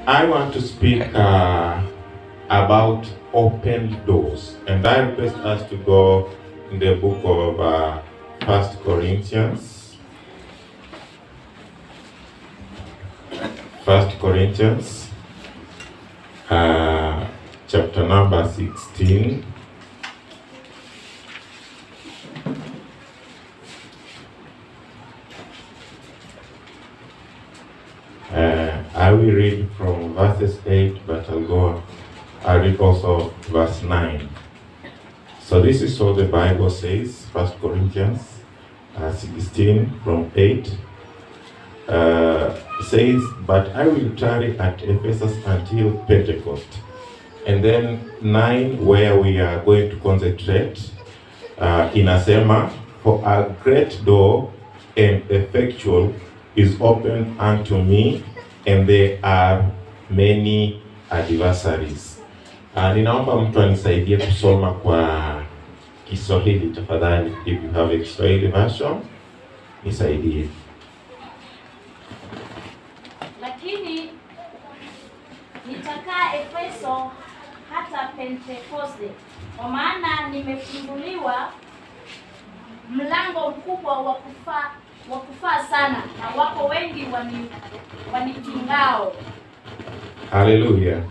I want to speak about open doors, and I request us to go in the book of 1 Corinthians. 1 Corinthians, chapter number 16. I will read from verses 8, but I'll read also verse 9. So this is what the Bible says, 1 Corinthians 16 from 8. Says, but I will tarry at Ephesus until Pentecost. And then 9, where we are going to concentrate, inasema, for a great door and effectual is opened unto me, and there are many adversaries. Ninaomba mtu anisaidie kusoma kwa Kiswahili tafadhali. If you have a Kiswahili version, nisaidie. Lakini nitakaa Efeso hata Pentekoste, kwa maana nimefunguliwa mlango mkubwa wa kufaa sana, na wako wengi wanipingao. Hallelujah.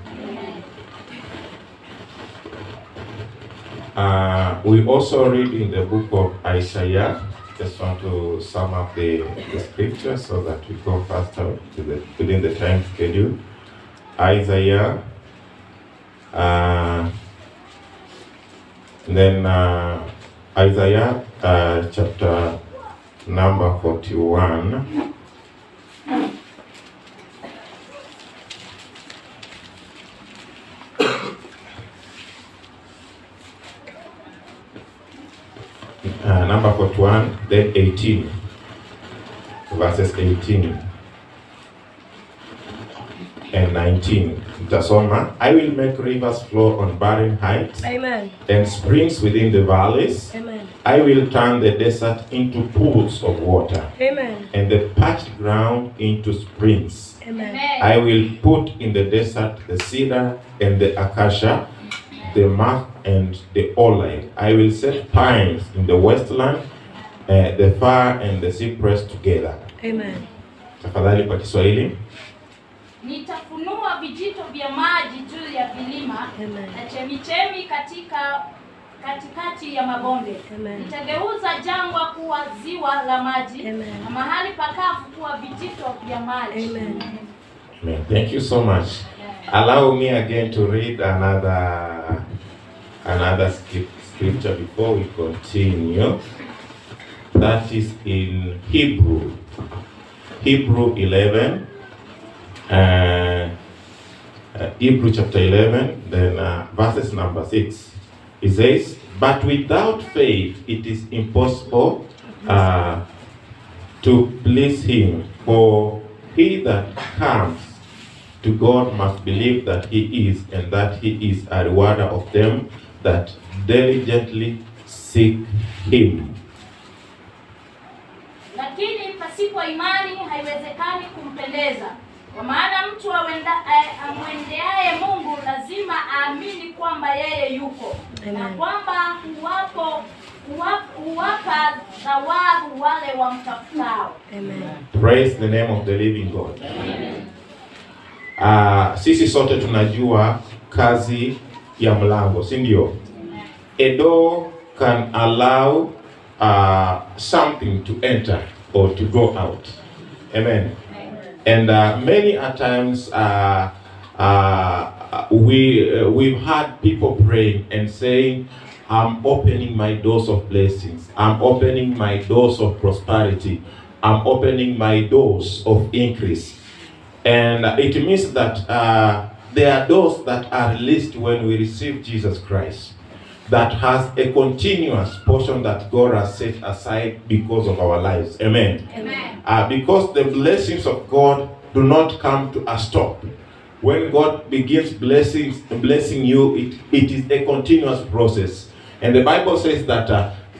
We also read in the book of Isaiah. Just want to sum up the scripture so that we go faster within the time schedule. Isaiah, Isaiah chapter number 41. Number 41, then 18, verses 18 and 19. Tasoma, I will make rivers flow on barren heights. Amen. And springs within the valleys. Amen. I will turn the desert into pools of water. Amen. And the parched ground into springs. Amen. I will put in the desert the cedar and the acacia, the myrtle and the olive. I will set pines in the wasteland, the fir and the cypress together. Amen. Tafadhali kwa Kiswahili. Nitafunua vijito vya maji juu ya vilima. Amen. Na chemichemi katikati ya mabonde. Amen. Nitageuza jangwa kuwa ziwa la maji. Amen. Na mahali pakavu kuwa vijito vya maji. Amen. Amen. Thank you so much. Allow me again to read another scripture before we continue. That is in Hebrew 11, Hebrew chapter 11, then verses number 6. It says, but without faith it is impossible to please him, for he that comes to God must believe that he is, and that he is a rewarder of them that diligently seek him. Lakini pasipo imani haiwezekani kumpendeza. Kwa maana mtu amwendeaye Mungu lazima aamini kwamba yeye yuko. Amen. Na kwamba huwapa thawabu wale wamtafutao. Amen. Praise the name of the living God. Amen. Sisi sote tunajua kazi ya mlango, si ndio? A door can allow something to enter or to go out. Amen. And many a times we've had people praying and saying, I'm opening my doors of blessings. I'm opening my doors of prosperity. I'm opening my doors of increase. And it means that there are doors that are released when we receive Jesus Christ, that has a continuous portion that God has set aside because of our lives. Amen. Amen. Because the blessings of God do not come to a stop. When God begins blessing you, it is a continuous process. And the Bible says that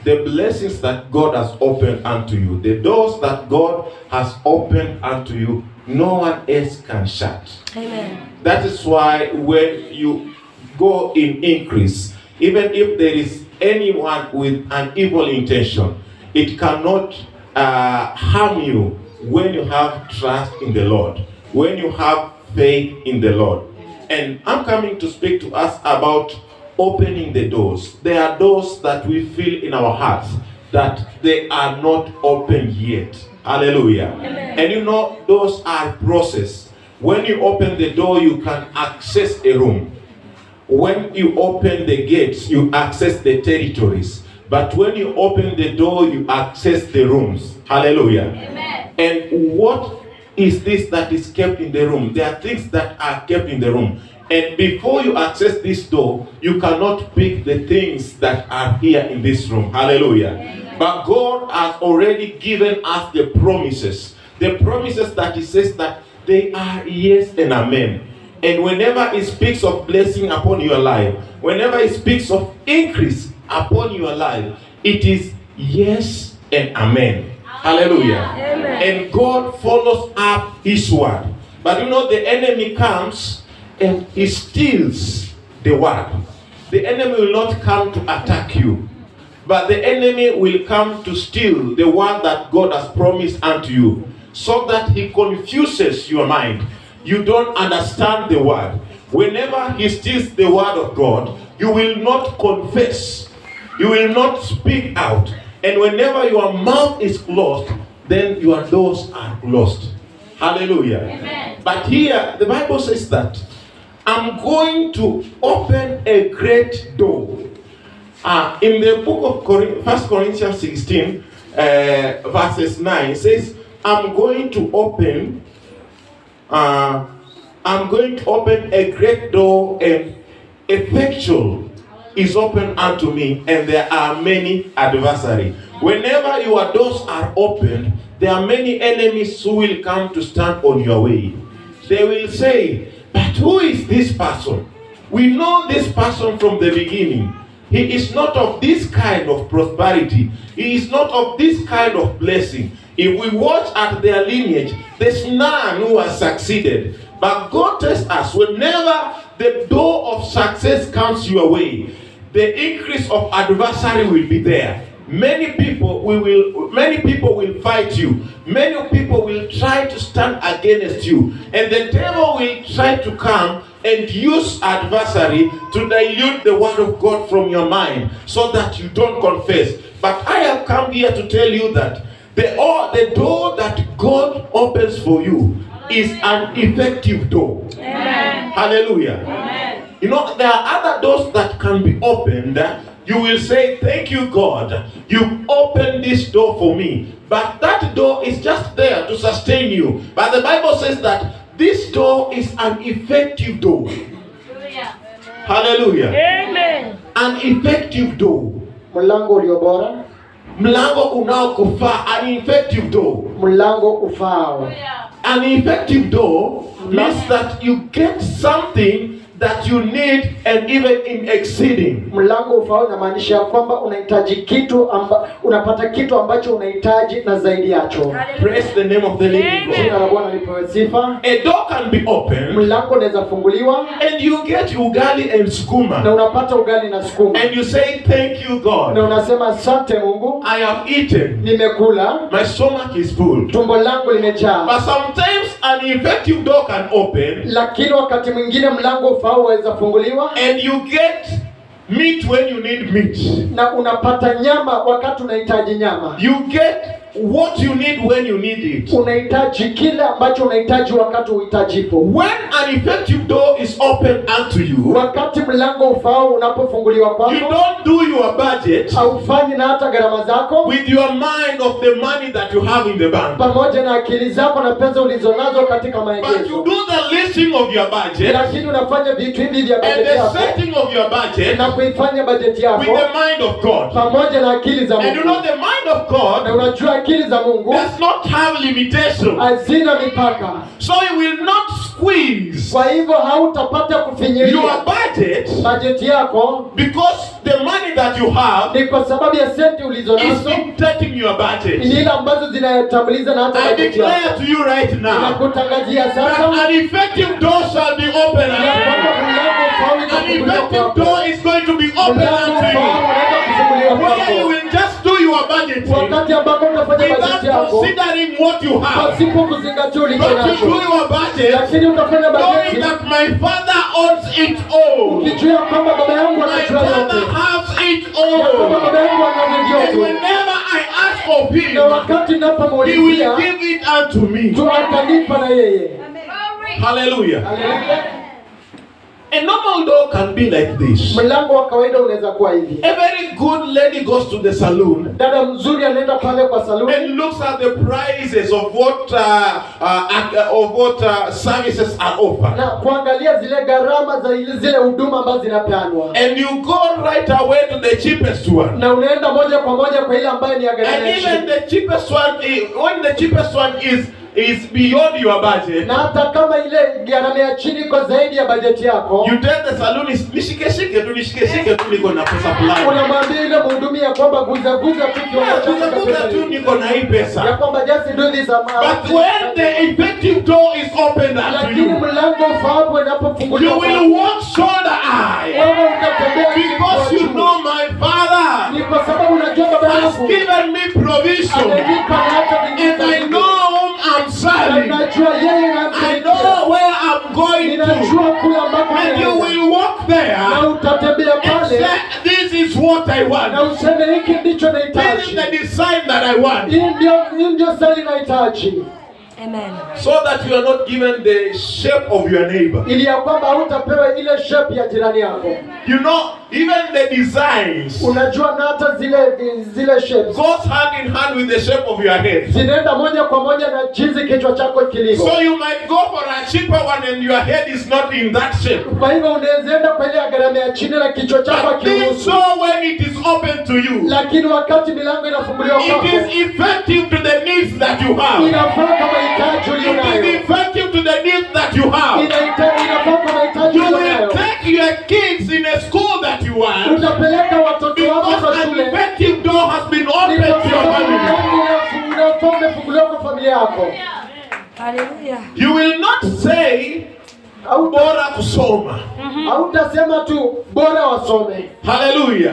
the blessings that God has opened unto you, the doors that God has opened unto you, no one else can shut. Amen. That is why when you go in increase, even if there is anyone with an evil intention, it cannot harm you when you have trust in the Lord, when you have faith in the Lord. And I'm coming to speak to us about opening the doors. There are doors that we feel in our hearts that they are not open yet. Hallelujah. Amen. And you know, those are process. When you open the door, you can access a room. When you open the gates, you access the territories. But when you open the door, you access the rooms. Hallelujah. Amen. And what is this that is kept in the room? There are things that are kept in the room. And before you access this door, you cannot pick the things that are here in this room. Hallelujah. Amen. But God has already given us the promises. The promises that He says that they are yes and amen. And whenever He speaks of blessing upon your life, whenever He speaks of increase upon your life, it is yes and amen. Hallelujah. Amen. And God follows up His word. But you know, the enemy comes and he steals the word. The enemy will not come to attack you, but the enemy will come to steal the word that God has promised unto you, so that he confuses your mind. You don't understand the word. Whenever he steals the word of God, you will not confess. You will not speak out. And whenever your mouth is closed, then your doors are closed. Hallelujah. Amen. But here, the Bible says that I'm going to open a great door. In the book of 1 Corinthians 16, verses 9, it says, I'm going to open a great door, and effectual is open unto me, and there are many adversaries. Whenever your doors are open, there are many enemies who will come to stand on your way. They will say, but who is this person? We know this person from the beginning. He is not of this kind of prosperity. He is not of this kind of blessing. If we watch at their lineage, there's none who has succeeded. But God tells us, whenever the door of success comes your way, the increase of adversary will be there. Many people will fight you. Many people will try to stand against you. And the devil will try to come and use adversary to dilute the word of God from your mind, so that you don't confess. But I have come here to tell you that the door that God opens for you is an effective door. Amen. Hallelujah. Amen. You know, there are other doors that can be opened. You will say, thank you, God. You opened this door for me. But that door is just there to sustain you. But the Bible says that this door is an effective door. Hallelujah. Hallelujah. Amen. An effective door. Mlango ulio bora, Mlango unaokufaa, an effective door. mlango ufao. Hallelujah. An effective door means that you get something that you need, and even in exceeding. Mlango ufao inamaanisha kwamba unahitaji kitu unapata kitu ambacho unahitaji na zaidi yacho. Praise the name of the living God. Jina la Bwana lipewe sifa. A door can be opened, Mlango unaweza funguliwa and you get ugali and na sukuma, unapata ugali na sukuma. and you say, thank you, Na God. unasema asante Mungu, I have eaten. nimekula, My stomach is full. tumbo langu limejaa. But sometimes an effective door can open, Lakini wakati mwingine mlango ufao waweza funguliwa and you get meat when you need meat. na unapata nyama wakati unahitaji nyama. You get what you need when you need it. Unahitaji kile ambacho unahitaji wakati uhitajipo. When an effective door is open unto you, Wakati mlango ufao unapofunguliwa you kwako, don't do your budget haufanyi na hata gharama zako with your mind of the money that you have in the bank, pamoja na akili zako na pesa ulizonazo katika but you maegezo, do the listing of your budget lakini unafanya vitu hivi vya and bajeti the yako setting of your budget na kuifanya bajeti with yako the mind of God. pamoja na akili za And you know Mungu. the mind of God Na unajua akili za Mungu does not have limitation, hazina mipaka, so you will not squeeze kwa hivyo hautapata kufinyilia your budget, bajeti yako, because the the money that you have ni kwa sababu ya senti ulizo is nazo, dictating your ni budget. ile ambazo zinatambuliza na hata I bajeti declare yako. to you right now Nakutangazia that sasa an effective door shall be opened ya kwamba unto you. mlango ufao An utafunguliwa effective kwako. door is going to be opened Mlango unto ufao you. unaenda kufunguliwa Where you kwako. will just do your budgeting Wakati ambapo utafanya without bajeti yako considering what you have. pasipo kuzingatia ulicho But you do nacho, your budget lakini utafanya knowing bajeti that my father owns it all. ukijua kwamba baba yangu My anajua father yote, has it ya kwamba all. baba yangu anajua And yote, whenever I ask of na him, wakati he will napomuulizia give it unto me. tu atanipa na yeye. Hallelujah. Haleluya. A normal door can be like this. Mlango wa kawaida unaweza kuwa hivi. A very good lady goes to the saloon Dada mzuri anaenda pale kwa saluni and looks at the prices of what services are offered. na kuangalia zile gharama za zile huduma ambazo zinapeanwa, And you go right away to the cheapest one. na unaenda moja kwa moja kwa ile ambayo ni ya gharama And ya even chini. the cheapest one, when the cheapest one is beyond your budget, Na hata kama ile gharama ya chini iko zaidi ya bajeti yako, you tell the saloon, nishike tu niko na pesa fulani. unamwambia ile mhudumi ya kwamba guza tu kiwango chako cha Kuza pesa tu hii. niko na hii Ya pesa. kwamba just do this But when the effective door is opened unto lakini you, mlango ufahapo you inapofunguliwa will walk shoulder high. wewe utatembea Because you know my father ni kwa sababu unajua baba has yangu given me provision. amenipa na hata And I vingine. know whom I'm serving. Najua yeye I anamsaidia. know where I'm going to. Ninajua kule ambako And you naenda. will walk there Na utatembea and pale say, this is what I na want. useme hiki ndicho This is nahitaji. the design that I want. Hii ndio sali nahitaji, Amen. So that you are not given the shape of your neighbor. ili ya kwamba hutapewa ile shape ya jirani yako. You know, even the designs Unajua na hata zile shapes goes hand in hand with the shape of your head. zinaenda moja kwa moja na jinsi kichwa chako kilivyo. So you might go for a cheaper one and your head is not in that shape. Kwa hivyo unaweza enda kwa ile ya gharama ya chini na kichwa chako But this kiruhusu, door, when it is open to you, lakini wakati milango inafunguliwa kwako it is effective to the needs that you have. inafaa kama hitaji It ulionayo, is effective to the needs that you have. inafaa kama hitaji You will ulionayo. take your kids in a school that you want Utapeleka watoto wako because kwa an shule effective door has been ni opened kwa to your sababu family. mlango umefunguliwa kwa familia yako. Hallelujah. You will not say Au bora kusoma. utasema tu bora wasome, Hallelujah.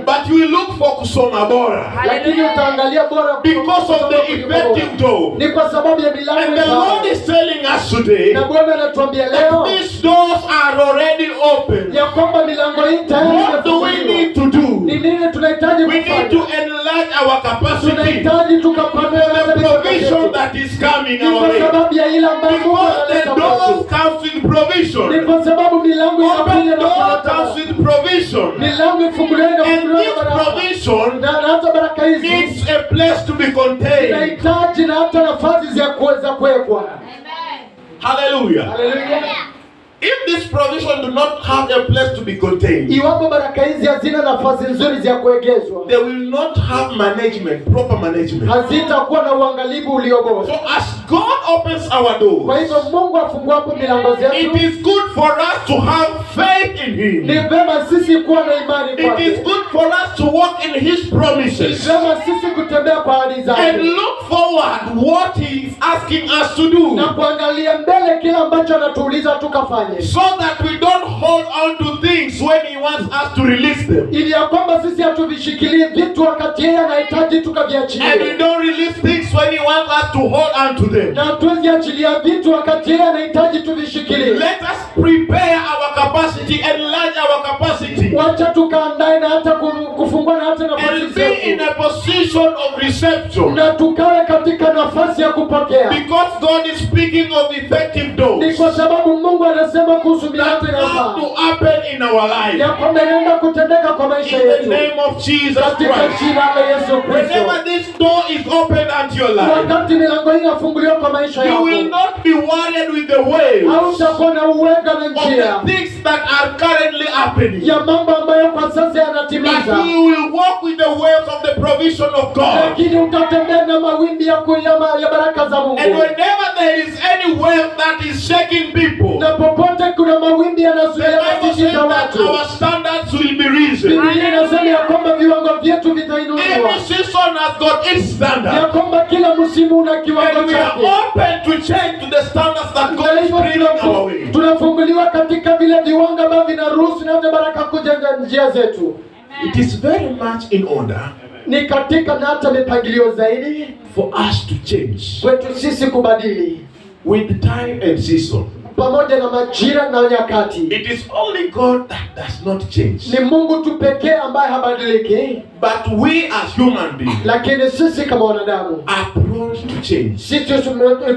But you will look for kusoma bora lakini utaangalia bora because of the effective door. ni kwa sababu ya milango And the Lord is telling us today na Bwana anatuambia that leo these doors are already open. ya kwamba milango hii tayari What do we imefunguliwa. need to do? Ni nini tunahitaji We need to kufanya? enlarge our capacity Tunahitaji tukapanua for the provision that is coming ni our kwa way. sababu ya ile ambayo Mungu Because the analeta doors kwetu. comes with Ni provision. kwa sababu milango Open inakuja na door baraka. comes with provision. Milango ifunguliwe na And kufunguliwa this na baraka. provision Na hata baraka hizi needs a place to be contained. zinahitaji na hata nafasi za kuweza kuwekwa. Hallelujah. Haleluya. If this provision do not have a place to be contained, Iwapo baraka hizi hazina nafasi nzuri za kuegezwa, they will not have management, proper management. hazitakuwa na uangalifu ulio So bora. as God opens our Kwa doors, hivyo Mungu afunguapo milango it zetu, is good for us to have faith in Him. ni vema sisi kuwa na imani It is kwake. good for us to walk in His Ni promises vema sisi kutembea kwa ahadi and zake look forward what He is asking us to do, na kuangalia mbele kile ambacho anatuuliza tukafanye, so that we don't hold on to things when He wants us to release them, ili ya kwamba sisi hatuvishikilie vitu wakati yeye anahitaji and we tukaviachilie, don't release things when He wants us to hold on to them. na hatuweziachilia vitu wakati yeye anahitaji tuvishikilie. Let us prepare our capacity, enlarge our capacity, Wacha tukaandae na hata kufungua na hata nafasi and be in zetu, a position of reception. na tukawe katika nafasi ya kupokea. Because God is speaking of effective Ni doors kwa sababu Mungu anasema kuhusu that milango have inafaa to happen in our life. ya kwamba inaenda kutendeka kwa maisha In the yetu name of Jesus katika Christ. jina la Yesu Kristo. Whenever this door is opened unto your life, Wakati milango hii inafunguliwa kwa maisha you yako, will not be worried with the waves hautakuwa na uwega na of njia the things that are currently happening. ya mambo ambayo kwa sasa But yanatimiza, you will walk with the waves of the provision of God. lakini utatembea na mawimbi ya baraka za Mungu. And whenever there is any wave that is shaking people, Na popote kuna mawimbi the yanazuia Bible says matikisa that watu, our standards will be risen. Biblia inasema ya kwamba viwango vyetu vitainuliwa. Every season has got its Ya standard. kwamba kila msimu una kiwango And we are chake. open to change to the standards that Na God is hivyo bringing our way. tunafunguliwa katika vile viwango ambavyo vinaruhusu na hata baraka kujenga njia zetu. It is very much in order Ni katika na hata mipangilio zaidi for us to change kwetu sisi kubadili with time and season. pamoja na majira na nyakati. It is only God that does not change. Ni Mungu tu pekee ambaye habadiliki, But we as human beings lakini sisi kama wanadamu are prone to change. sisi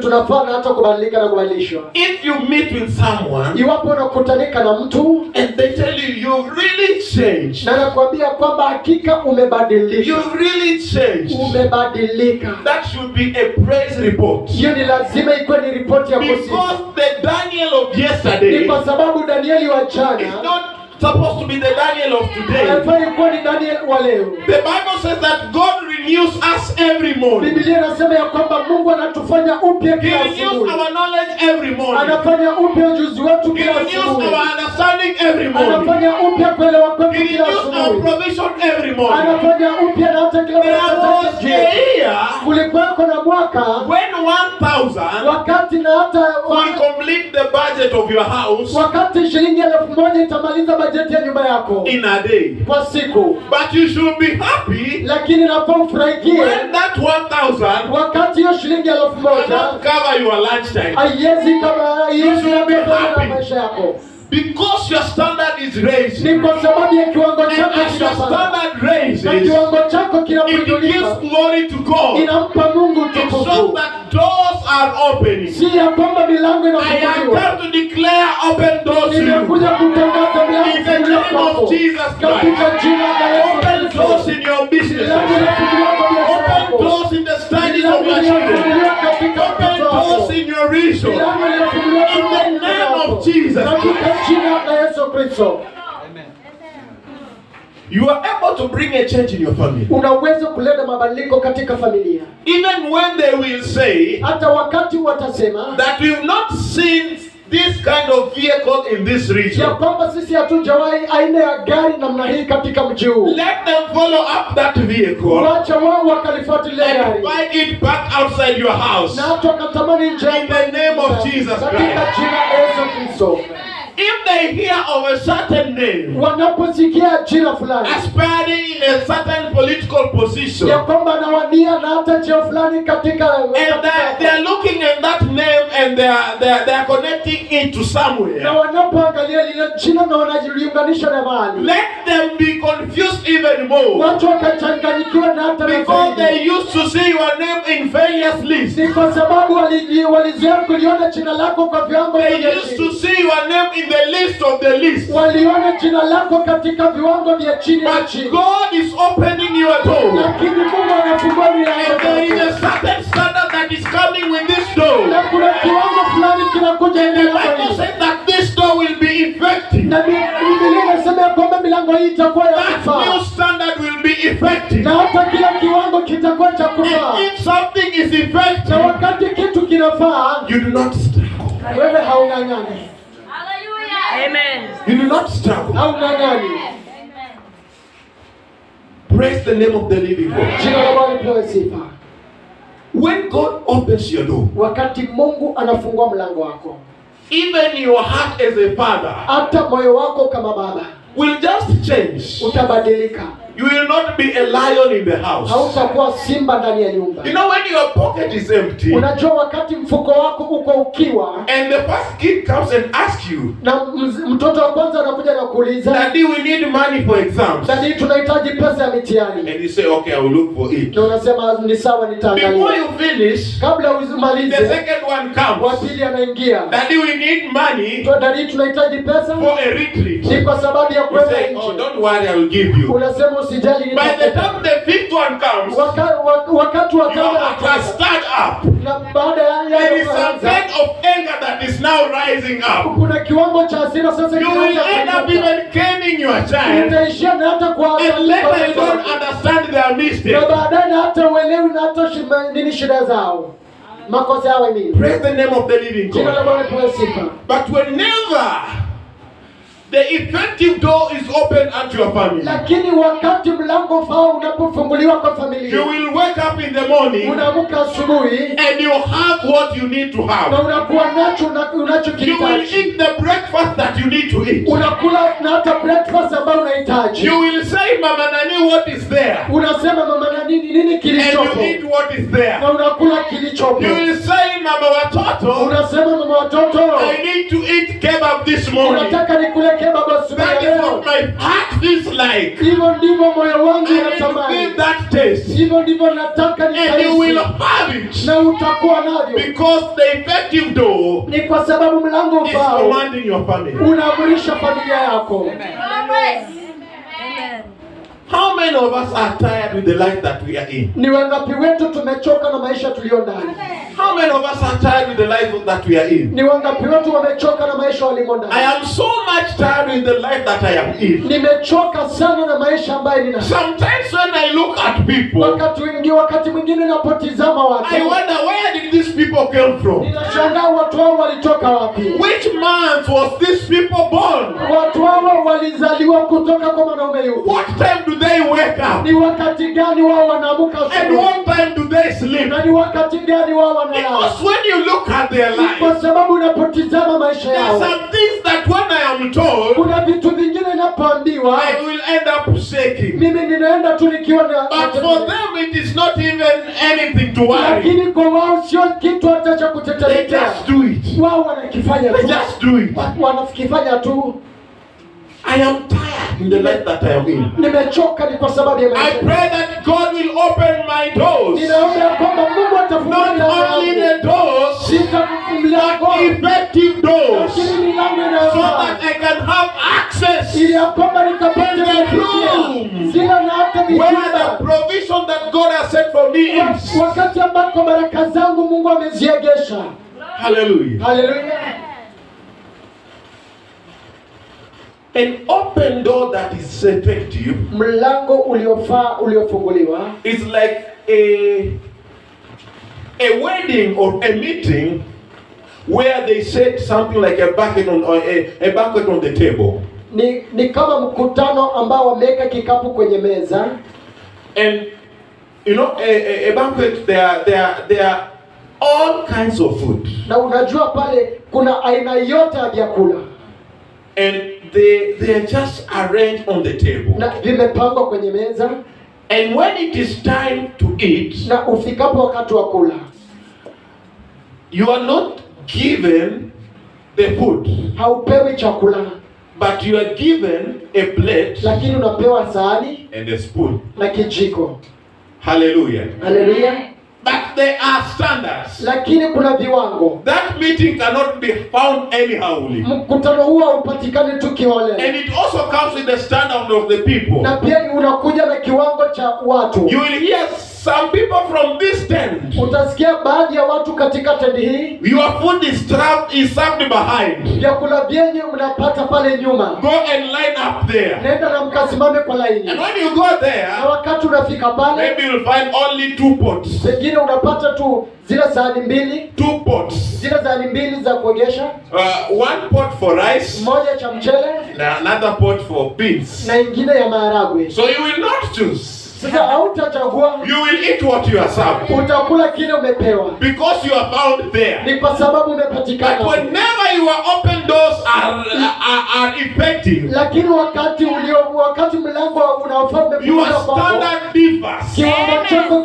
tunafaa na hata kubadilika na kubadilishwa. If you meet with someone Iwapo unakutanika na mtu and they tell you you've really changed, na nakwambia kwamba hakika umebadilika, you've really changed, umebadilika, that should be a praise report. hiyo ni lazima ikuwe ni ripoti ya kusifu. Because the Daniel of Ni yesterday kwa sababu Danieli wa is jana not supposed to be the Daniel of today. haifai kuwa ni Daniel wa leo. The Bible says that God renews us every morning. Biblia inasema ya kwamba Mungu anatufanya upya He kila renews asubuhi. our knowledge every morning. Anafanya upya ujuzi wetu He kila renews asubuhi. our understanding every morning. Anafanya upya kuelewa He kwetu kila renews our asubuhi. provision every morning. Anafanya upya na hata kila There baraka was zake a juu yetu. year Kulikuwako na mwaka when 1,000 wakati na hata will complete the budget of your house wakati shilingi 1,000 itamaliza bajeti ya nyumba yako in a day. kwa siku, But you should be happy lakini nafaa ufurahikie when that 1,000 wakati hiyo shilingi 1,000 cannot cover your lunchtime. haiwezi kama haiwezi should be kama happy. na maisha yako. Because your standard is raised. Ni kwa sababu ya kiwango And chako as your kinapanda. standard Na raises, kiwango chako it kinapoinuliwa gives glory to God. inampa Mungu It shows tukufu. that doors are opening. Si ya kwamba milango I am inafunguliwa. come to declare open doors to you. Nimekuja kutangaza milango In the inafunguliwa name of kwako. Jesus Katika Christ. jina la Open Yesu doors Kristo. in your business. Milango inafunguliwa kwa biashara Open yako. doors in the studies of Milango your children. inafunguliwa katika Open watoto wako. doors in your region. Milango inafunguliwa In the katika name wako. of Jesus Katika Christ. jina la Yesu Kristo. You are able to bring a change in your family. Unaweza kuleta mabadiliko katika familia. Even when they will say Hata wakati watasema that we've not seen this kind of vehicle in this ya region, kwamba sisi hatujawahi aina ya gari namna hii katika mji huu, let them follow up that vehicle wacha wao wakalifuatilia and gari find it back outside your house. na hata wakatamani nje In the name of Jesus katika Christ. jina la Yesu Kristo. If they hear of a certain name Wanaposikia jina fulani aspiring in a certain political position, ya kwamba anawania na hata cheo fulani katika and they are looking at that name and they are connecting it to na somewhere, wanapoangalia lile jina na wanajiliunganisha na mahali, let them be confused even more, watu wakachanganyikiwa na hata na because zaidi. they used to see your name in failures list. Ni kwa sababu walizoea kuliona jina lako kwa viwango They vya used to chini. see your name in the list of the list. Waliona jina lako katika viwango vya chini na But chini. God is opening your door, Lakini Mungu anafungua milango and there is a yako. certain standard that is coming with this door. Na kuna kiwango fulani kinakuja And the milango Bible hii. says that this door will be effective. Na Biblia inasema ya kwamba milango hii itakuwa ya That new kufaa. standard will be effective. Na hata kila kiwango kitakuwa cha kufaa. And if something is Na effective, wakati kitu kinafaa, you do not struggle. wewe haung'ang'ani. Hallelujah. Amen. You do not struggle. Haung'ang'ani. Praise the name of the living God. Jina la Bwana lipewe sifa. When God opens your door, Wakati Mungu anafungua mlango wako, even your heart as a father hata moyo wako kama baba will just change. utabadilika. You will not be a lion in the house. Hautakuwa simba ndani ya nyumba. You know, when your pocket is empty Unajua wakati mfuko wako uko ukiwa and the first kid comes and asks you, na mtoto wa kwanza anakuja na kuuliza, Daddy, we need money for exams. "Daddy, tunahitaji pesa ya mitihani." And you say, okay, I will look for it. Na unasema ni sawa, Before nitaangalia. you finish, Kabla the umalize, second one wa comes. pili anaingia, Daddy, we need money "Daddy, tunahitaji pesa." for a retreat. Ni kwa sababu ya You kwenda say, oh, nje. don't worry, I will give you. Unasema usijali, By the nitakupa. time the fifth one comes, Wakati wa your tano heart has stirred up. na baada There is some ya kind of anger that is now rising up. kuna kiwango cha hasira sasa You will kinaanza end up kuinuka. even caning your child, Utaishia na hata kwa and later you don't understand their mistake. na baadaye na hata uelewi na hata nini shida zao, makosa yao nini. Praise the name of the living Jina la God. Bwana lipewe sifa. But whenever the effective door is open unto your family. Lakini wakati mlango ufao unapofunguliwa kwa familia, You will wake up in the morning unaamka asubuhi and you have what you need to na have. unakuwa nacho You will unachokihitaji. eat the breakfast that you need to eat. Unakula na hata breakfast ambayo unahitaji. You will say, Mama Nani, what is there? Unasema mama na nini And you kilichopo, eat what is there. na unakula kilichopo. You will say, Mama Watoto, Unasema mama watoto, I need to eat kebab this morning. unataka nikule kebab asubuhi That ya is leo. what my heart feels like. Hivyo ndivyo moyo wangu I need to unatamani. feel that taste. Hivyo ndivyo nataka And you will nitaishi, have it. na utakuwa navyo, Because the effective door ni kwa sababu mlango is ufao commanding your family. unaamrisha familia yako. How many of us are tired with the life that we are in? Ni wangapi wetu tumechoka na maisha tulio ndani? How many of us are tired with the life that we are in? Ni wangapi wetu wamechoka na maisha walimo I ndani? am so much tired with the life that I am in. Nimechoka sana na maisha ambayo nina. Sometimes when I look at people, Wakati mwingine napotizama watu, I wonder, where did these people come from? ninashangaa watu hao walitoka wapi? Which month was these people born? Watu hao walizaliwa kutoka kwa mwanaume yupi? What time do they wake up? Ni wakati gani wao wanaamuka And asubuhi? what time do they sleep? Na ni wakati gani wao wanalala? Because when you look at their Ni kwa lives, sababu unapotizama maisha there are yao, some things that when I am told, kuna vitu vingine napoambiwa, I will end up shaking. mimi ninaenda tu nikiwa But for them, it is not even anything to worry. lakini kwa wao sio kitu hata cha They kutetemekea. just do it. Wao wanakifanya They tu, just do it. wanakifanya tu. I am tired in the life that I am in. Nimechoka ni kwa sababu ya I maisha. pray that God will open my doors. Ninaomba ya kwamba Mungu atafungua Not milango only yangu. the doors, Sita milango, but effective doors. lakini milango So inayofaa, that I can have access ili ya kwamba nikapate in the kufikia. room Sina na hata where vichumba. the provision that God has set for me is. Wakati ambako baraka zangu Mungu ameziegesha. Hallelujah. Haleluya. An open door that is effective Mlango uliofaa uliofunguliwa is like a wedding or a meeting where they set something like a bucket on or a banquet on the table. ni kama mkutano ambao wameweka kikapu kwenye meza, And you know, a banquet, there are all kinds of food. na unajua pale kuna aina yote ya vyakula And they are just arranged on the table. na vimepangwa kwenye meza, And when it is time to eat, na ufikapo wakati wa kula you are not given the food, haupewi chakula, but you are given a plate lakini unapewa sahani and a spoon. na kijiko. Hallelujah. Haleluya. But there are standards. Lakini kuna viwango. That meeting cannot be found anyhowly. Mkutano huo haupatikani tu kiholela, And it also comes with the standard of the people. na pia unakuja na kiwango cha watu. You will hear some people from this tent. Utasikia baadhi ya watu katika tendi hii, Your food is served behind. vyakula vyenye unapata pale nyuma. Go and line up there. Nenda na mkasimame kwa laini, And when you go there, na wakati unafika pale, maybe you'll find only 2 pots. pengine unapata tu zile sahani mbili, 2 pots. zile sahani mbili za kuogesha, 1 pot for rice, moja cha mchele and another pot for beans. na ingine ya maharagwe. So you will not choose. Sasa hautachagua, You will eat what you are served. utakula kile umepewa, Because you are found there. ni kwa sababu But umepatikana. whenever your open doors are effective, Lakini wakati mlango unaofaa your umefunguka kwako, standard differs. kiwango chako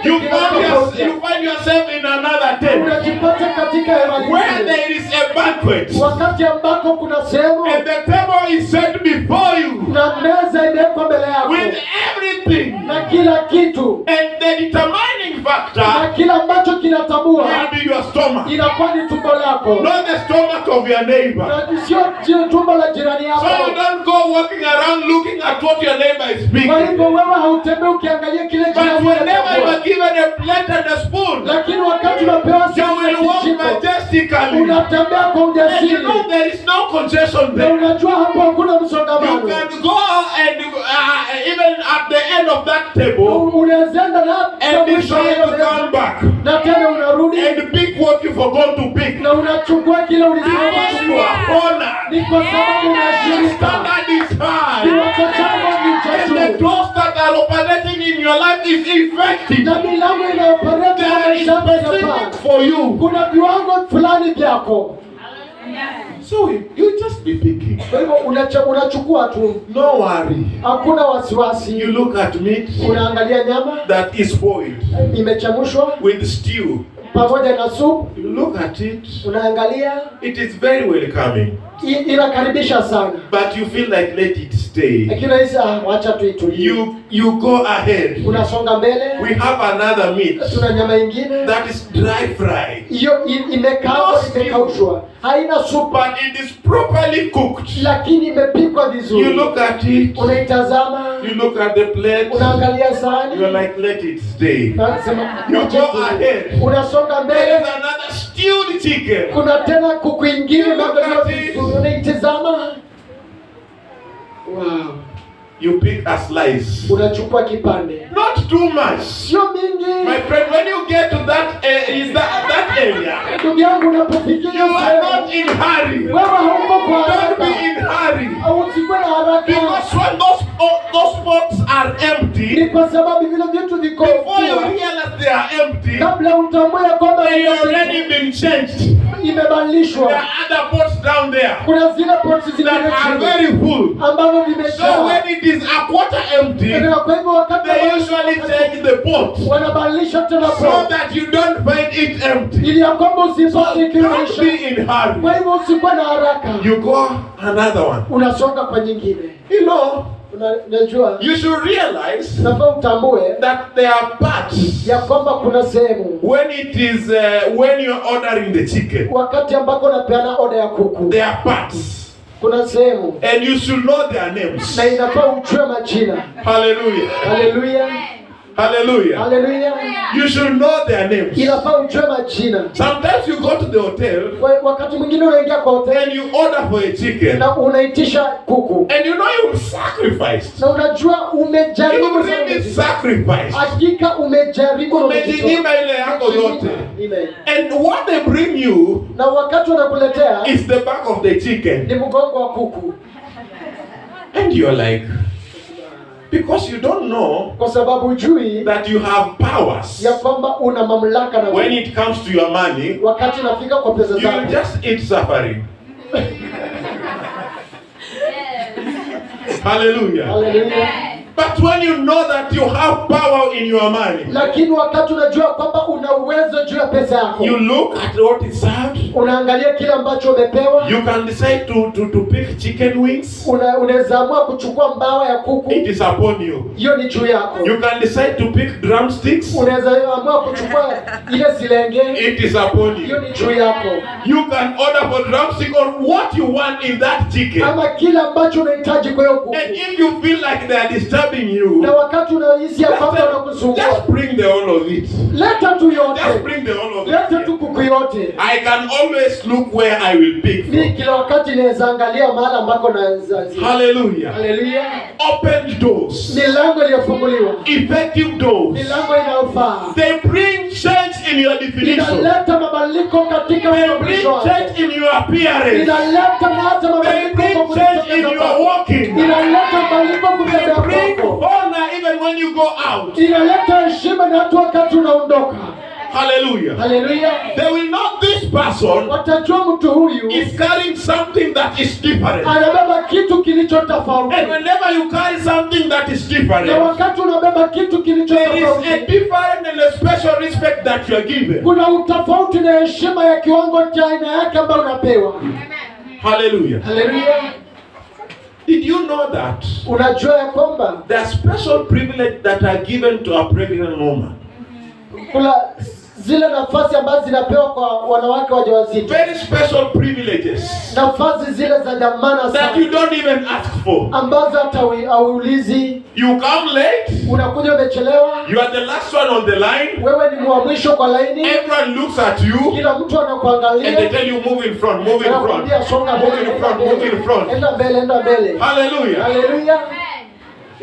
You kinatofautia. find yourself in another tent Unajipata katika hewa where nyingine, there is a banquet wakati ambako kuna sehemu and the table is set before you na meza imewekwa mbele yako with everything. na kila kitu, And the determining na factor kila ambacho kinatambua will be your stomach, inakuwa ni tumbo lako, not the stomach of your neighbor. na sio tumbo la jirani So you yako. don't go walking around looking at what your neighbor is Kwa speaking. hivyo wewe hautembei ukiangalia kile But jirani whenever you anachukua. are given a plate and a spoon, Lakini wakati unapewa you will walk majestically. unatembea kwa And you ujasiri, know there is no congestion na there. unajua hapo hakuna You msongamano. can go and even at the end of that table Unaenda na and decide to come back na tena unarudi and pick what you forgot to pick. na unachukua kile ulisema Because you kuchukua. are honored. Ni kwa sababu The unashirika. standard is high. Kiwango chako ni cha And the juu. doors that are operating in your life is effective. Na milango inayopereka There is maisha yako specific inafaa. for you. Kuna viwango fulani vyako. So you just be picking. Kwa hivyo unachukua tu. No worry. Hakuna wasiwasi. You look at meat Unaangalia nyama that is boiled imechemshwa with stew. pamoja na supu, You look at it. unaangalia It is very welcoming. inakaribisha sana. But you feel like let it stay. Lakini unahisi wacha tu itulie. You go ahead. Unasonga mbele. We have another meat Tuna nyama ingine. that is dry fry. Hiyo imekaangwa, No imekaushwa. Haina supu But it is properly cooked. lakini imepikwa You vizuri. look at it. Unaitazama, You look at the plate. unaangalia sahani. You're like let it stay. Unasema, You go ahead. unasonga There mbele. is another stewed chicken. Kuna tena kuku ingine You look imeandaliwa at it. vizuri. Unaitazama. Wow. You pick a slice. Unachukua kipande. Not too much. Sio mingi. My friend, when you get to that area, Ndugu yangu unapofikia you are sehemu, not in hurry. wewe hauko kwa Don't haraka. be in hurry. Au usikwe na haraka. Because when those pots are empty, Ni kwa sababu vile vitu viko before you ukiwa, realize they are empty, kabla utambue kwamba they already been changed. There imebadilishwa. are other pots down there Kuna zile pots zingine that are chini very full. ambavyo So vimejaa. when it is a quarter empty, Na kwa hivyo wakati they usually change the pot wanabadilisha tena so pot that you don't find it empty. ili ya kwamba usipate Don't ikiisha. be in hurry. Kwa hivyo usikuwe na haraka. You go another one. Unasonga kwa nyingine. You know, Unajua you should realize nafaa utambue that there are parts ya kwamba kuna sehemu when it is when you're ordering the chicken. wakati ambako unapeana oda ya kuku, There are parts, kuna sehemu and you should know their names. na inafaa ujue majina. Hallelujah. Haleluya, Hallelujah. haleluya, You should know their names. inafaa ujue majina. Sometimes you go to the hotel Wakati mwingine unaingia kwa and hoteli you order for a chicken, na unaitisha kuku and you know you sacrificed. na unajua umejaribu You sana really kujitoa. sacrificed. Hakika umejaribu na umejitoa. Umejinyima ile yako yote. Amen. And what they bring you Na wakati wanakuletea is the back of the chicken. ni mgongo wa kuku, And you're like, because you don't know kwa sababu hujui that you have powers. ya kwamba una mamlaka na When it comes to your money, wakati unafika kwa pesa you zako will just eat suffering. Hallelujah. Haleluya. But when you know that you have power in your money, Lakini wakati unajua kwamba una uwezo juu ya pesa yako, you look at what is served. unaangalia kile ambacho umepewa, You can decide to pick chicken wings. unaweza amua kuchukua mbawa ya kuku, It is upon you. hiyo ni juu yako. You can decide to pick drumsticks. Unaweza amua kuchukua ile silenge, It is upon hiyo you. ni juu yako. You can order for drumstick or what you want in that chicken. Ama kile ambacho unahitaji kwa hiyo kuku. And if you feel like they are disturbing you, Na wakati unahisi ya kwamba wanakusumbua, just bring the whole of it. leta tu yote. Just bring the whole of Leta it. tu kuku yote. I can always look where I will pick Mimi from. kila wakati naweza angalia mahali ambako naweza. Hallelujah. Haleluya. Open doors. Milango iliyofunguliwa. Effective doors. Milango inayofaa. They bring change in your definition. Inaleta mabadiliko katika They bring utambulisho wako. change in your appearance. Inaleta na hata They mabadiliko bring kwa change in kutembea your kwako. walking. Inaleta mabadiliko They kutembea bring kwako. honor even when you go out. Inaleta heshima na hata wakati unaondoka. Hallelujah. Haleluya. They will know this person Watajua mtu huyu is carrying something that is different. anabeba kitu kilicho tofauti. And whenever you carry something that is Na different, wakati unabeba kitu kilicho there is a tofauti, different and a special respect that you are given. kuna utofauti na heshima ya kiwango cha aina yake ambayo unapewa. Hallelujah. Haleluya. Did you know that Unajua ya kwamba there are special privileges that are given to a pregnant woman? kuna zile nafasi ambazo zinapewa kwa wanawake wajawazito, very special privileges nafasi zile za dhamana that sana you don't even ask for. ambazo hata hauulizi. You come late, Unakuja umechelewa, you are the last one on the line, wewe ni wa mwisho kwa laini, everyone looks at you, kila mtu and they anakuangalia, tell you move in front, move in front. anakuambia songa mbele, Move in front, move in front. enda mbele, enda mbele. Hallelujah. Haleluya.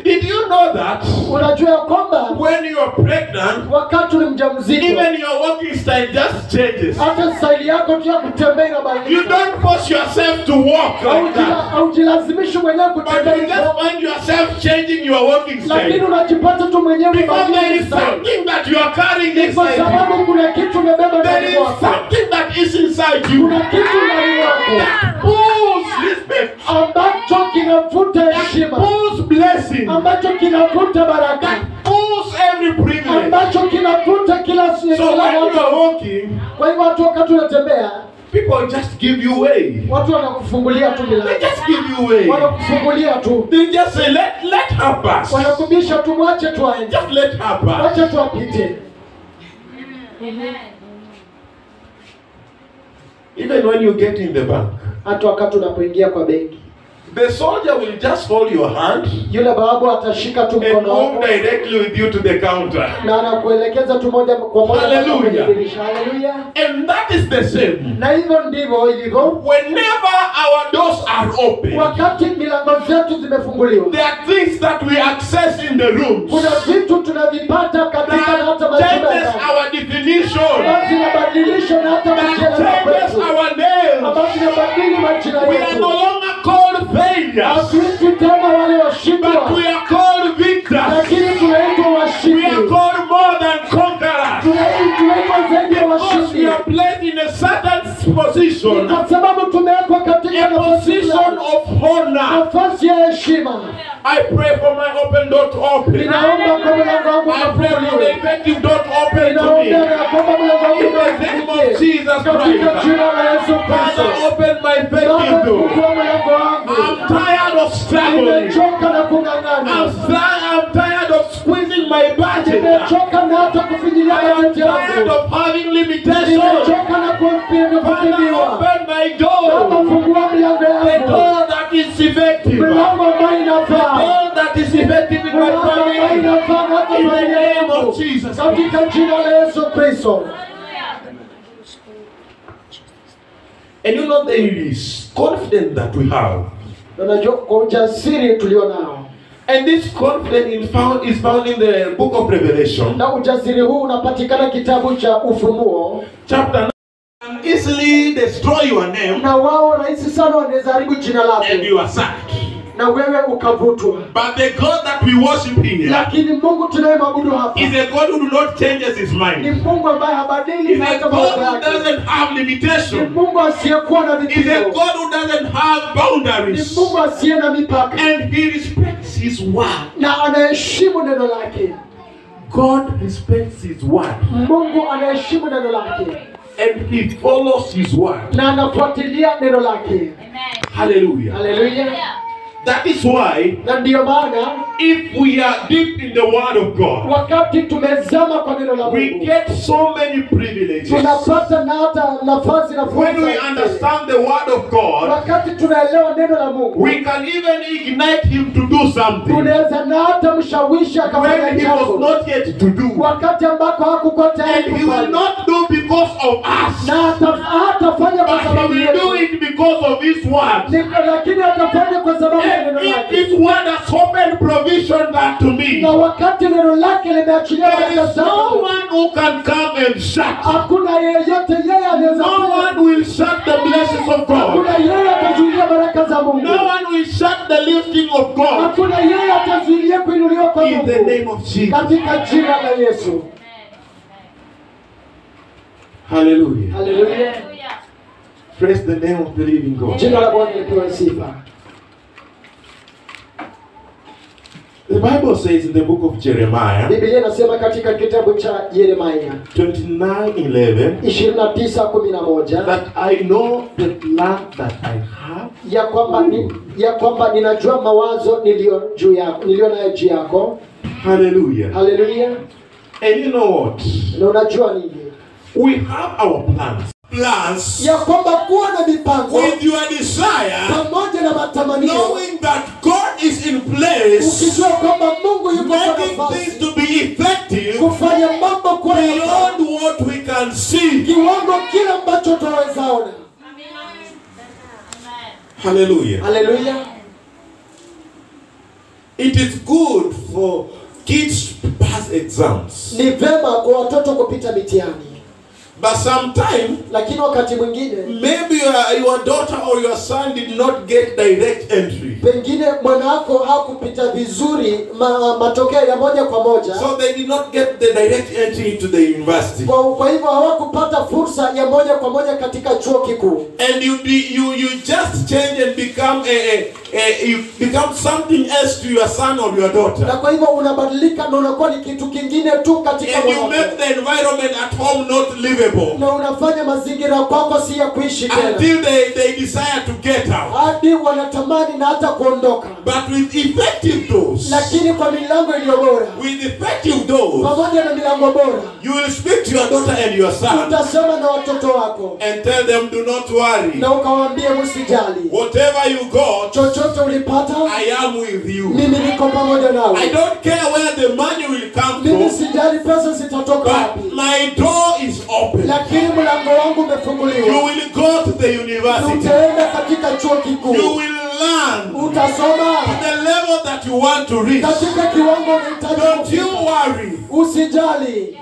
Did you know that Unajua ya kwamba when you are pregnant, wakati ni mjamzito, even your walking style just changes? hata staili yako tu ya kutembea inabadilika. You don't force yourself to walk like that, Haujilazimishi mwenyewe but kutembea you hivyo, just find yourself changing your walking lakini style. unajipata tu mwenyewe Because there umebadilika is style. something that you are carrying Ni kwa inside you. sababu kuna kitu umebeba There ndani is mwako, something that is inside you kuna kitu ndani mwako that pulls respect, ambacho kinavuta heshima, pulls blessing, ambacho kinavuta baraka, that pulls every privilege. ambacho kinavuta kila So when you watu. are walking, Kwa hivyo watu wakati unatembea, people just give you way. watu wanakufungulia tu They milango, just give you way. wanakufungulia tu, They just say, let her pass. wanakubisha tu, mwache tu aende, Just let her pass. mwache tu apite. Even when you get in the bank, Hata wakati unapoingia kwa benki, the soldier will just hold your hand yule bawabu atashika tu and mkono move wako directly with you to the counter. na anakuelekeza tu moja kwa moja Hallelujah. kwenye dirisha. Haleluya. And that is the same. Na hivyo ndivyo ilivyo Whenever our doors are open, wakati milango zetu zimefunguliwa. there are things that we access in the rooms Kuna vitu tunavipata katika na hata that majumba changes yetu, our definition, ambazo zinabadilisha na hata that majina changes yetu, our names. ambazo zinabadili majina We are no yetu. longer called failures, Hatuitwi tena wale but washindwa, we are called victors. lakini tunaitwa We are washindi. called more than conquerors. Tunaitwa zaidi ya Because we washindi, are placed in a certain position, kwa sababu tumewekwa katika a position of honor. nafasi ya heshima. I pray for my open door to open. Ninaomba kwa mlango wangu I pray for the ufunguliwe. effective door to open to Ninaomba me. ya kwamba mlango wangu In the name of ufunguliwe. Jesus Katika Christ. jina la Yesu Father, Kristo. open my Baba, effective door. fungua mlango wangu. I'm tired of struggling. Nimechoka na kung'ang'ana. I'm tired of squeezing my budget. Nimechoka na hata kufinyilia I am bajeti tired yangu. of having limitations. Nimechoka na Father, kupimiwa. open my Baba, door. fungua milango The yangu. door that is effective. The Milango ambayo inafaa. door that is effective in my Milango ambayo family. inafaa na hata In the familia name yangu. of Jesus. Katika jina la Yesu Kristo. And you know there is confidence that we have. Na unajua kwa ujasiri tulio nao. And this confidence is found in the book of Revelation. Na ujasiri huu unapatikana kitabu cha Ufunuo. Chapter 9. Can easily destroy your name Na wao rahisi sana wanaweza haribu jina lako. and you are sacked. Na wewe ukavutwa. But the God that we worship here Lakini Mungu tunayemwabudu hapa is a God who do not changes his ni mind. Mungu ambaye habadili Is na a hata God mawazo who yake. doesn't have Ni limitation. Mungu asiyekuwa na Is a vigezo. God who doesn't have Ni boundaries. Mungu asiye na mipaka. And he respects his word. Na anaheshimu neno lake. God respects his word. Mungu anaheshimu neno lake. And he follows his word. Na anafuatilia neno lake. Hallelujah. Haleluya. That is why Na ndiyo maana if we are deep in the word of God, wakati tumezama kwa neno la we Mungu, get so many privileges. tunapata na hata nafasi na When we fursa. understand the word of God, Wakati tunaelewa neno la Mungu, we can even ignite him to do something tunaweza na hata mshawishi akafanya when he was jambo not yet to do. wakati ambako hakukuwa tayari And he will kufanya. not do because of us, Na hatafanya kwa but he sababu will do yetu. it because of his word. Lakini atafanya kwa sababu ya neno And if lake. his word has opened provision back to me, Na wakati neno lake limeachilia there baraka is no zake, one who can come and shut. hakuna yeyote yeye anaweza No kufanya. one will shut the blessings of God. Hakuna yeye atazuilia baraka za Mungu. No one will shut the lifting of God. Hakuna yeye atazuilia kuinuliwa kwa In the Mungu. name of Jesus. Katika jina la Yesu. Hallelujah. Haleluya. Praise the name of the living God. Jina la Bwana lipewe sifa. The Bible says in the book of Jeremiah Biblia inasema katika kitabu cha Yeremia 29:11 29:11 that I know the plan that I have ya kwamba ninajua mawazo niliyo nayo juu yako. Hallelujah. Haleluya. And you know what? Na unajua nini? we have our plans ya kwamba kuwa na mipango with your desire, pamoja na matamanio, knowing that God is in place, ukijua kwamba Mungu yuko kwa making nafasi things to be effective kufanya mambo kwa beyond what we can see. kiwango kile ambacho tunaweza ona. Hallelujah. Hallelujah. It is good for kids to pass exams, Ni vema kwa watoto kupita mitihani, but sometimes lakini wakati mwingine maybe your daughter or your son did not get direct entry, pengine mwanako hakupita vizuri matokeo ya moja kwa moja, so they did not get the direct entry into the university, kwa hivyo hawakupata fursa ya moja kwa moja katika chuo kikuu. and you just change and become you become something else to your son or your daughter, Na kwa hivyo unabadilika na unakuwa ni kitu kingine tu katika and you mwanako, make the environment at home not livable na unafanya mazingira kwako si ya kuishi tena, until they desire to get out. hadi wanatamani na hata kuondoka. But with effective doors, Lakini kwa milango iliyo bora, with effective doors, pamoja na milango bora, you will speak to your daughter and your son utasema na watoto wako and tell them, do not worry. na ukawaambie msijali, Whatever you got, chochote ulipata, I am with you. mimi niko pamoja I nawe. don't care where the money will come Mimi from, sijali pesa zitatoka wapi, but my door is open. lakini mlango wangu You umefunguliwa. will go to the university. Utaenda katika chuo You kikuu, will learn utasoma the level that you want to reach. katika kiwango unahitaji Don't you kufika. worry. Usijali.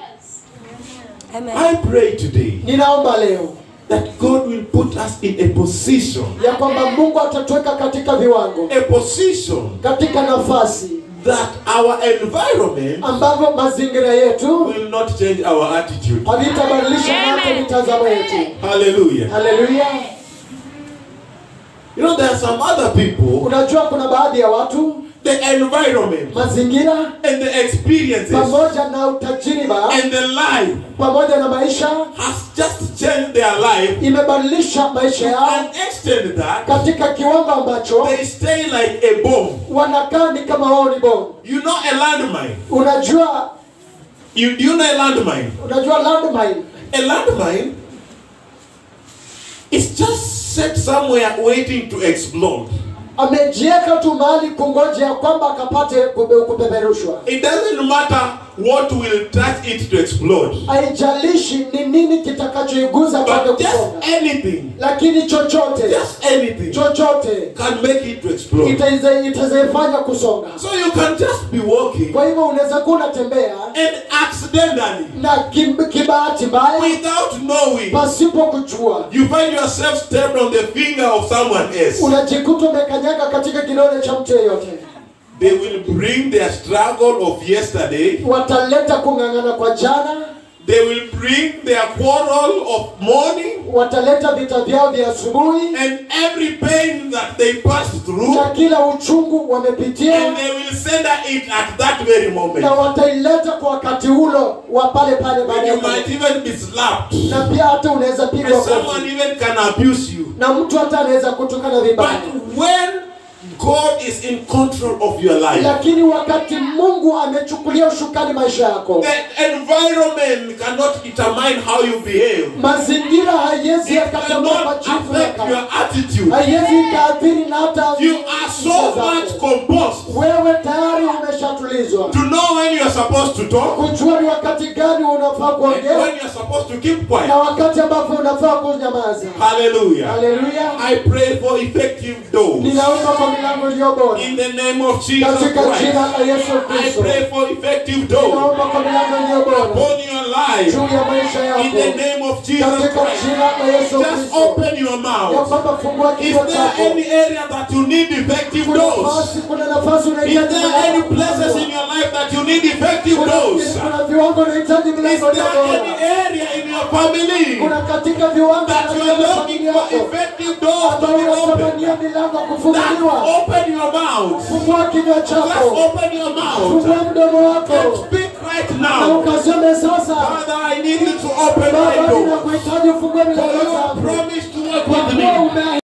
I pray today Ninaomba leo that God will put us in a position, ya kwamba Mungu atatuweka katika viwango, a position katika nafasi that our environment ambavyo mazingira yetu will not change our attitude. havitabadilisha hata mitazamo yetu. Hallelujah. Haleluya. You know, there are some other people, Unajua kuna baadhi ya watu the environment mazingira and the experiences pamoja na utajiriba and the life pamoja na maisha has just changed their life imebadilisha maisha yao and extend that katika kiwango ambacho they stay like a bomb. wanakaa ni kama wao ni bomu. You know a landmine. Unajua Do you know a landmine? landmine? A landmine is just set somewhere waiting to explode. Amejieka tu mahali kungoja kwamba akapate kupeperushwa. It doesn't matter what will touch it to explode, Haijalishi ni nini kitakachoiguza kwake but just kusonga, anything, lakini chochote chochote can make it to explode. itaifanya kusonga. So you can just be walking Kwa hivyo unaweza kuwa unatembea and accidentally, na kibahati mbaya, without knowing, pasipo kujua, you find yourself stepped on the finger of someone else. unajikuta umekanyaga katika kidole cha mtu yeyote. They will bring their struggle of yesterday. Wataleta kung'ang'ana kwa jana, They will bring their quarrel of morning wataleta vita vyao vya asubuhi and every pain that they passed through, na kila uchungu wamepitia, and they will send it at that very moment. na wataileta kwa wakati hulo wa pale pale And baada you ya might even be slapped, na pia hata unaweza and pigwa someone kofi, even can abuse you. na mtu hata anaweza kutukana vibaya. But when God is in control of your life, Lakini wakati Mungu amechukulia ushukani maisha yako, the environment cannot determine how you behave. mazingira haiwezi It yakatambua kwa cannot jinsi affect your yako, attitude. haiwezi ikaathiri na hata You are so much composed wewe tayari umeshatulizwa to know when you are supposed to talk kujua ni wakati gani unafaa and kuongea when you are supposed to keep quiet. na wakati ambapo unafaa kunyamaza. Hallelujah. Haleluya. I pray for effective doors Ninaomba kwa milango iliyo bora in the name of Jesus katika Christ. jina la Yesu I Kristo. pray for effective doors Ninaomba kwa milango iliyo bora upon your life juu ya maisha in the yako name of Jesus katika Christ. jina la Yesu Just Kristo. open your Ya mouth. kwamba fungua Is kinywa there chako. any area that you need effective doors? Kuna nafasi Is unahitaji there any places in your life that you need effective doors? Kuna viwango unahitaji Is milango iliyo there bora. any area in your family Kuna katika viwango that you are looking for effective doors to ambao be open? unatamania milango That kufunguliwa. open your mouth. Fungua kinywa Just chako. open your mouth Fungua mdomo and wako. speak right Na now. ukaseme sasa, Father, I need you to open my Baba door. ninakuhitaji ufungue For milango you zangu. promised to work Kwa with kuwa me. ume